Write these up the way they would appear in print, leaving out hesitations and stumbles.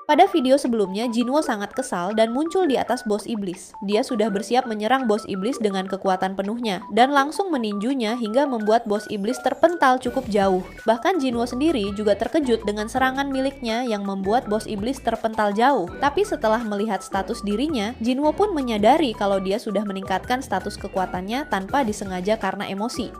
Pada video sebelumnya, Jinwo sangat kesal dan muncul di atas bos iblis. Dia sudah bersiap menyerang bos iblis dengan kekuatan penuhnya, dan langsung meninjunya hingga membuat bos iblis terpental cukup jauh. Bahkan Jinwo sendiri juga terkejut dengan serangan miliknya yang membuat bos iblis terpental jauh. Tapi setelah melihat status dirinya, Jinwo pun menyadari kalau dia sudah meningkatkan status kekuatannya tanpa disengaja karena emosi.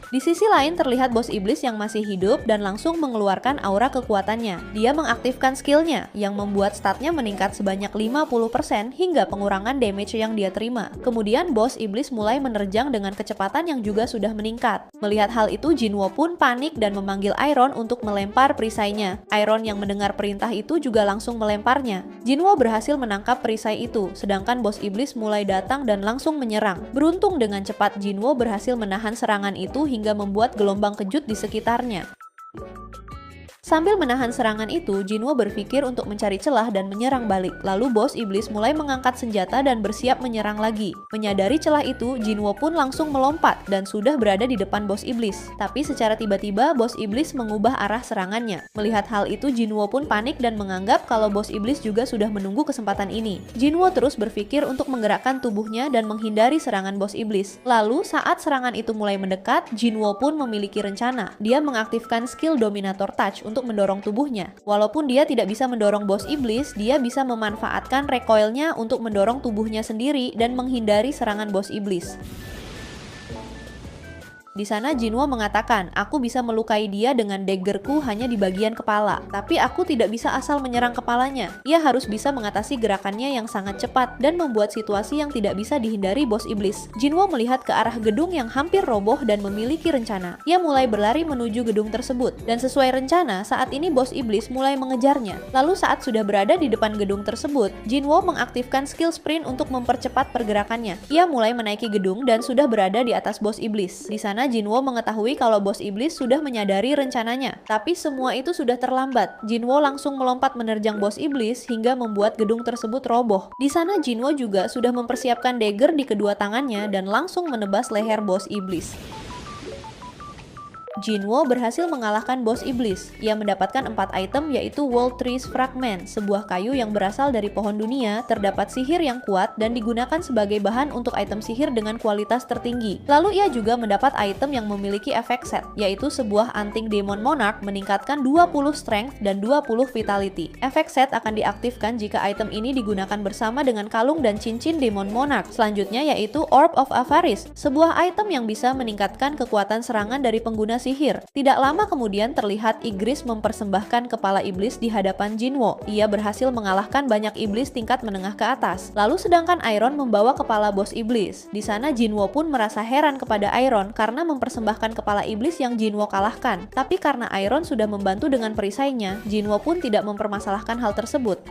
Di sisi lain terlihat bos iblis yang masih hidup dan langsung mengeluarkan aura kekuatannya. Dia mengaktifkan skillnya yang membuat statnya meningkat sebanyak 50% hingga pengurangan damage yang dia terima. Kemudian bos iblis mulai menerjang dengan kecepatan yang juga sudah meningkat. Melihat hal itu, Jinwo pun panik dan memanggil Iron untuk melempar perisainya. Iron yang mendengar perintah itu juga langsung melemparnya. Jinwo berhasil menangkap perisai itu, sedangkan bos iblis mulai datang dan langsung menyerang. Beruntung dengan cepat Jinwo berhasil menahan serangan itu hingga membuat gelombang kejut di sekitarnya. Sambil menahan serangan itu, Jinwo berpikir untuk mencari celah dan menyerang balik. Lalu bos iblis mulai mengangkat senjata dan bersiap menyerang lagi. Menyadari celah itu, Jinwo pun langsung melompat dan sudah berada di depan bos iblis. Tapi secara tiba-tiba, bos iblis mengubah arah serangannya. Melihat hal itu, Jinwo pun panik dan menganggap kalau bos iblis juga sudah menunggu kesempatan ini. Jinwo terus berpikir untuk menggerakkan tubuhnya dan menghindari serangan bos iblis. Lalu, saat serangan itu mulai mendekat, Jinwo pun memiliki rencana. Dia mengaktifkan skill Dominator Touch untuk mendorong tubuhnya. Walaupun dia tidak bisa mendorong bos iblis, dia bisa memanfaatkan recoilnya untuk mendorong tubuhnya sendiri dan menghindari serangan bos iblis. Di sana Jinwo mengatakan, aku bisa melukai dia dengan daggerku hanya di bagian kepala, tapi aku tidak bisa asal menyerang kepalanya. Ia harus bisa mengatasi gerakannya yang sangat cepat dan membuat situasi yang tidak bisa dihindari bos iblis. Jinwo melihat ke arah gedung yang hampir roboh dan memiliki rencana. Ia mulai berlari menuju gedung tersebut, dan sesuai rencana, saat ini bos iblis mulai mengejarnya. Lalu saat sudah berada di depan gedung tersebut, Jinwo mengaktifkan skill sprint untuk mempercepat pergerakannya. Ia mulai menaiki gedung dan sudah berada di atas bos iblis. Di sana Jinwo mengetahui kalau bos iblis sudah menyadari rencananya. Tapi semua itu sudah terlambat. Jinwo langsung melompat menerjang bos iblis hingga membuat gedung tersebut roboh. Di sana Jinwo juga sudah mempersiapkan dagger di kedua tangannya dan langsung menebas leher bos iblis. Jinwo berhasil mengalahkan bos iblis. Ia mendapatkan 4 item yaitu World Trees Fragment, sebuah kayu yang berasal dari pohon dunia, terdapat sihir yang kuat dan digunakan sebagai bahan untuk item sihir dengan kualitas tertinggi. Lalu ia juga mendapat item yang memiliki efek set, yaitu sebuah anting Demon Monarch meningkatkan 20 strength dan 20 vitality. Efek set akan diaktifkan jika item ini digunakan bersama dengan kalung dan cincin Demon Monarch. Selanjutnya yaitu Orb of Avarice, sebuah item yang bisa meningkatkan kekuatan serangan dari pengguna sihir. Tidak lama kemudian terlihat Igris mempersembahkan kepala iblis di hadapan Jinwo. Ia berhasil mengalahkan banyak iblis tingkat menengah ke atas. Lalu sedangkan Iron membawa kepala bos iblis. Di sana Jinwo pun merasa heran kepada Iron karena mempersembahkan kepala iblis yang Jinwo kalahkan. Tapi karena Iron sudah membantu dengan perisainya, Jinwo pun tidak mempermasalahkan hal tersebut.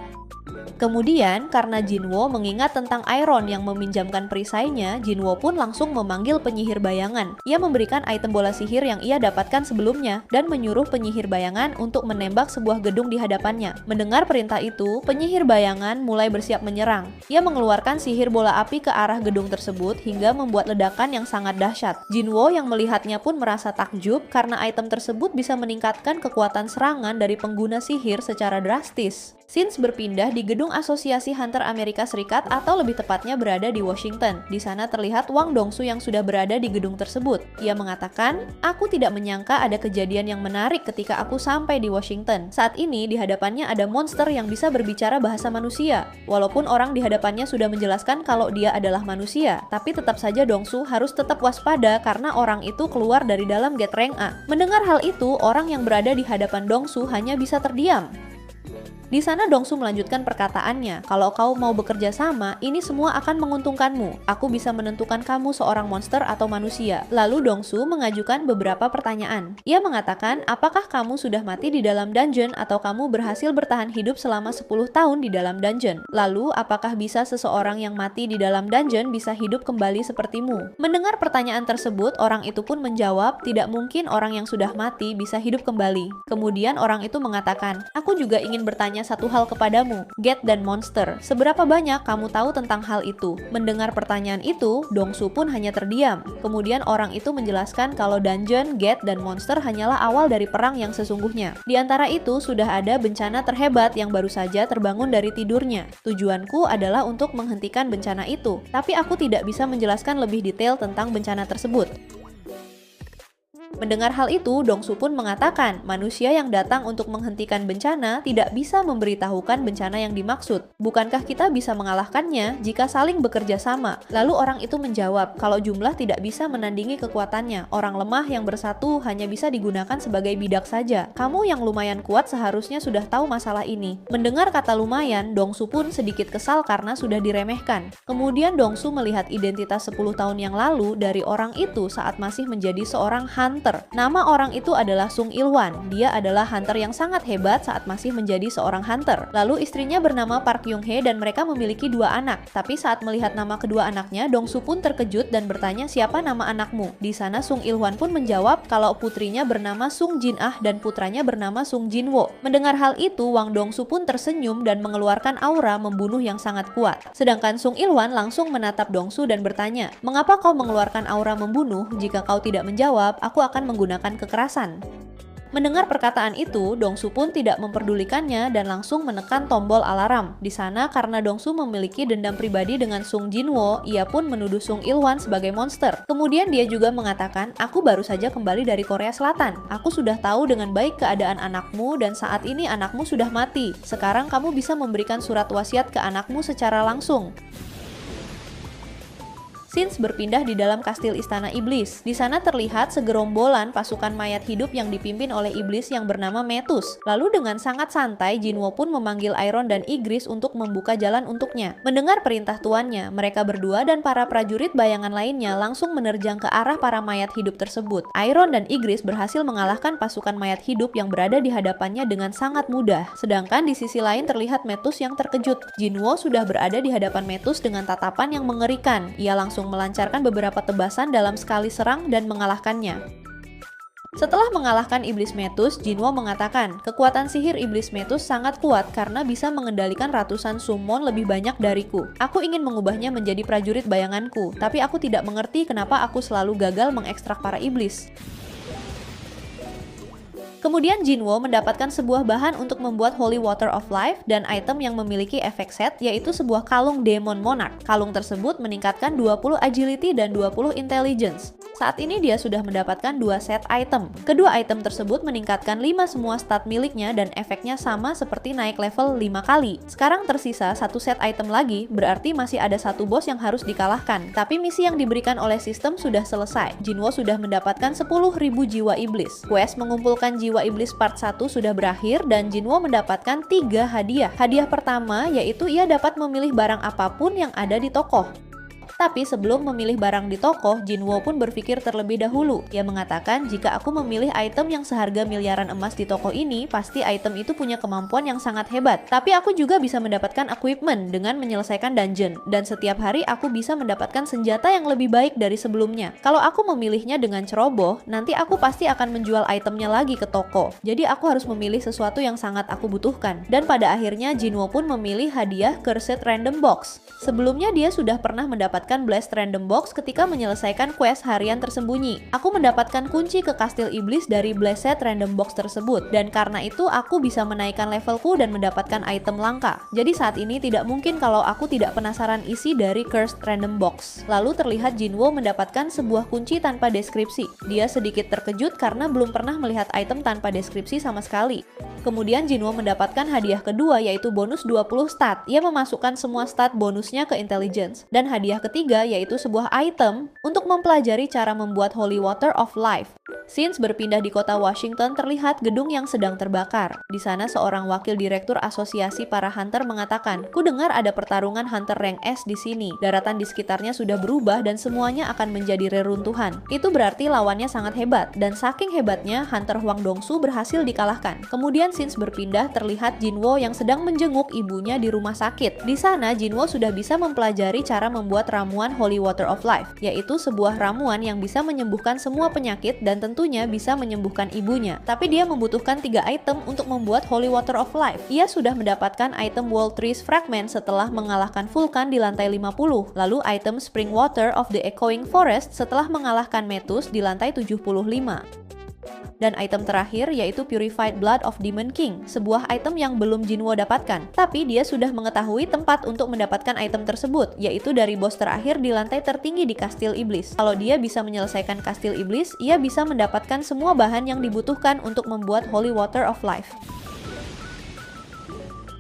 Kemudian, karena Jinwo mengingat tentang Iron yang meminjamkan perisainya, Jinwo pun langsung memanggil penyihir bayangan. Ia memberikan item bola sihir yang ia dapatkan sebelumnya dan menyuruh penyihir bayangan untuk menembak sebuah gedung di hadapannya. Mendengar perintah itu, penyihir bayangan mulai bersiap menyerang. Ia mengeluarkan sihir bola api ke arah gedung tersebut hingga membuat ledakan yang sangat dahsyat. Jinwo yang melihatnya pun merasa takjub karena item tersebut bisa meningkatkan kekuatan serangan dari pengguna sihir secara drastis. Scenes berpindah di gedung Asosiasi Hunter Amerika Serikat atau lebih tepatnya berada di Washington. Di sana terlihat Wang Dongsu yang sudah berada di gedung tersebut. Ia mengatakan, aku tidak menyangka ada kejadian yang menarik ketika aku sampai di Washington. Saat ini di hadapannya ada monster yang bisa berbicara bahasa manusia. Walaupun orang di hadapannya sudah menjelaskan kalau dia adalah manusia, tapi tetap saja Dongsu harus tetap waspada karena orang itu keluar dari dalam gate rank A. Mendengar hal itu, orang yang berada di hadapan Dongsu hanya bisa terdiam. Di sana Dongsu melanjutkan perkataannya, kalau kau mau bekerja sama, ini semua akan menguntungkanmu. Aku bisa menentukan kamu seorang monster atau manusia. Lalu Dongsu mengajukan beberapa pertanyaan. Ia mengatakan, apakah kamu sudah mati di dalam dungeon atau kamu berhasil bertahan hidup selama 10 tahun di dalam dungeon? Lalu, apakah bisa seseorang yang mati di dalam dungeon bisa hidup kembali sepertimu? Mendengar pertanyaan tersebut, orang itu pun menjawab, tidak mungkin orang yang sudah mati bisa hidup kembali. Kemudian orang itu mengatakan, aku juga ingin bertanya bertanya satu hal kepadamu, Gate dan Monster. Seberapa banyak kamu tahu tentang hal itu? Mendengar pertanyaan itu, Dongsu pun hanya terdiam. Kemudian orang itu menjelaskan kalau Dungeon, Gate, dan Monster hanyalah awal dari perang yang sesungguhnya. Di antara itu sudah ada bencana terhebat yang baru saja terbangun dari tidurnya. Tujuanku adalah untuk menghentikan bencana itu, tapi aku tidak bisa menjelaskan lebih detail tentang bencana tersebut. Mendengar hal itu, Dongsu pun mengatakan, manusia yang datang untuk menghentikan bencana tidak bisa memberitahukan bencana yang dimaksud. Bukankah kita bisa mengalahkannya jika saling bekerja sama? Lalu orang itu menjawab, kalau jumlah tidak bisa menandingi kekuatannya. Orang lemah yang bersatu hanya bisa digunakan sebagai bidak saja. Kamu yang lumayan kuat seharusnya sudah tahu masalah ini. Mendengar kata lumayan, Dongsu pun sedikit kesal karena sudah diremehkan. Kemudian Dongsu melihat identitas 10 tahun yang lalu dari orang itu saat masih menjadi seorang hunter. Nama orang itu adalah Sung Il-hwan. Dia adalah hunter yang sangat hebat saat masih menjadi seorang hunter. Lalu istrinya bernama Park Yung-hye dan mereka memiliki 2 anak. Tapi saat melihat nama kedua anaknya, Dongsu pun terkejut dan bertanya siapa nama anakmu. Di sana Sung Il-hwan pun menjawab kalau putrinya bernama Sung Jin-ah dan putranya bernama Sung Jin-wo. Mendengar hal itu, Wang Dongsu pun tersenyum dan mengeluarkan aura membunuh yang sangat kuat. Sedangkan Sung Il-hwan langsung menatap Dongsu dan bertanya, mengapa kau mengeluarkan aura membunuh? Jika kau tidak menjawab, aku akan menggunakan kekerasan. Mendengar perkataan itu, Dongsu pun tidak memperdulikannya dan langsung menekan tombol alarm. Di sana, karena Dongsu memiliki dendam pribadi dengan Sung Jin-wo, ia pun menuduh Sung Il-hwan sebagai monster. Kemudian dia juga mengatakan, aku baru saja kembali dari Korea Selatan. Aku sudah tahu dengan baik keadaan anakmu dan saat ini anakmu sudah mati. Sekarang kamu bisa memberikan surat wasiat ke anakmu secara langsung. Scenes berpindah di dalam kastil Istana Iblis. Di sana terlihat segerombolan pasukan mayat hidup yang dipimpin oleh iblis yang bernama Metus. Lalu dengan sangat santai, Jinwo pun memanggil Iron dan Igris untuk membuka jalan untuknya. Mendengar perintah tuannya, mereka berdua dan para prajurit bayangan lainnya langsung menerjang ke arah para mayat hidup tersebut. Iron dan Igris berhasil mengalahkan pasukan mayat hidup yang berada di hadapannya dengan sangat mudah. Sedangkan di sisi lain terlihat Metus yang terkejut. Jinwo sudah berada di hadapan Metus dengan tatapan yang mengerikan. Ia langsung melancarkan beberapa tebasan dalam sekali serang dan mengalahkannya. Setelah mengalahkan Iblis Metus, Jinwo mengatakan, kekuatan sihir Iblis Metus sangat kuat karena bisa mengendalikan ratusan summon lebih banyak dariku. Aku ingin mengubahnya menjadi prajurit bayanganku, tapi aku tidak mengerti kenapa aku selalu gagal mengekstrak para iblis. Kemudian Jinwo mendapatkan sebuah bahan untuk membuat Holy Water of Life dan item yang memiliki efek set, yaitu sebuah kalung Demon Monarch. Kalung tersebut meningkatkan 20 agility dan 20 intelligence. Saat ini dia sudah mendapatkan 2 set item. Kedua item tersebut meningkatkan 5 semua stat miliknya dan efeknya sama seperti naik level 5 kali. Sekarang tersisa 1 set item lagi, berarti masih ada 1 boss yang harus dikalahkan. Tapi misi yang diberikan oleh sistem sudah selesai. Jinwo sudah mendapatkan 10.000 jiwa iblis. Quest mengumpulkan jiwa iblis part 1 sudah berakhir dan Jinwo mendapatkan 3 hadiah. Hadiah pertama yaitu ia dapat memilih barang apapun yang ada di toko. Tapi sebelum memilih barang di toko, Jinwo pun berpikir terlebih dahulu. Ia mengatakan, jika aku memilih item yang seharga miliaran emas di toko ini, pasti item itu punya kemampuan yang sangat hebat. Tapi aku juga bisa mendapatkan equipment dengan menyelesaikan dungeon. Dan setiap hari aku bisa mendapatkan senjata yang lebih baik dari sebelumnya. Kalau aku memilihnya dengan ceroboh, nanti aku pasti akan menjual itemnya lagi ke toko. Jadi aku harus memilih sesuatu yang sangat aku butuhkan. Dan pada akhirnya Jinwo pun memilih hadiah Cursed Random Box. Sebelumnya dia sudah pernah mendapatkan Blast Random Box ketika menyelesaikan quest harian tersembunyi. Aku mendapatkan kunci ke kastil iblis dari Blessed Random Box tersebut, dan karena itu aku bisa menaikkan levelku dan mendapatkan item langka. Jadi saat ini tidak mungkin kalau aku tidak penasaran isi dari Cursed Random Box. Lalu terlihat Jinwo mendapatkan sebuah kunci tanpa deskripsi. Dia sedikit terkejut karena belum pernah melihat item tanpa deskripsi sama sekali. Kemudian Jinwo mendapatkan hadiah kedua yaitu bonus 20 stat. Ia memasukkan semua stat bonusnya ke intelligence. Dan hadiah ketiga yaitu sebuah item untuk mempelajari cara membuat Holy Water of Life. Scenes berpindah di kota Washington terlihat gedung yang sedang terbakar. Di sana seorang wakil direktur asosiasi para hunter mengatakan, "Ku dengar ada pertarungan hunter rank S di sini. Daratan di sekitarnya sudah berubah dan semuanya akan menjadi reruntuhan. Itu berarti lawannya sangat hebat dan saking hebatnya hunter Hwang Dongsu berhasil dikalahkan." Kemudian scenes berpindah terlihat Jinwo yang sedang menjenguk ibunya di rumah sakit. Di sana Jinwo sudah bisa mempelajari cara membuat ramuan Holy Water of Life, yaitu sebuah ramuan yang bisa menyembuhkan semua penyakit dan tentu tentunya bisa menyembuhkan ibunya. Tapi dia membutuhkan 3 item untuk membuat Holy Water of Life. Ia sudah mendapatkan item World Trees Fragment setelah mengalahkan Vulkan di lantai 50, lalu item Spring Water of the Echoing Forest setelah mengalahkan Metus di lantai 75. Dan item terakhir yaitu Purified Blood of Demon King, sebuah item yang belum Jinwo dapatkan. Tapi dia sudah mengetahui tempat untuk mendapatkan item tersebut, yaitu dari bos terakhir di lantai tertinggi di Kastil Iblis. Kalau dia bisa menyelesaikan Kastil Iblis, ia bisa mendapatkan semua bahan yang dibutuhkan untuk membuat Holy Water of Life.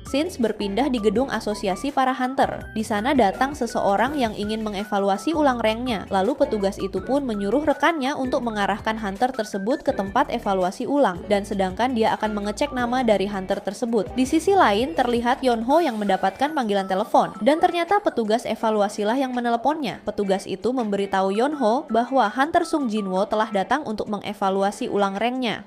Shin's berpindah di gedung asosiasi para hunter. Di sana datang seseorang yang ingin mengevaluasi ulang ranknya. Lalu petugas itu pun menyuruh rekannya untuk mengarahkan hunter tersebut ke tempat evaluasi ulang. Dan sedangkan dia akan mengecek nama dari hunter tersebut. Di sisi lain terlihat Yonho yang mendapatkan panggilan telepon. Dan ternyata petugas evaluasilah yang meneleponnya. Petugas itu memberitahu Yonho bahwa hunter Sung Jinwo telah datang untuk mengevaluasi ulang ranknya.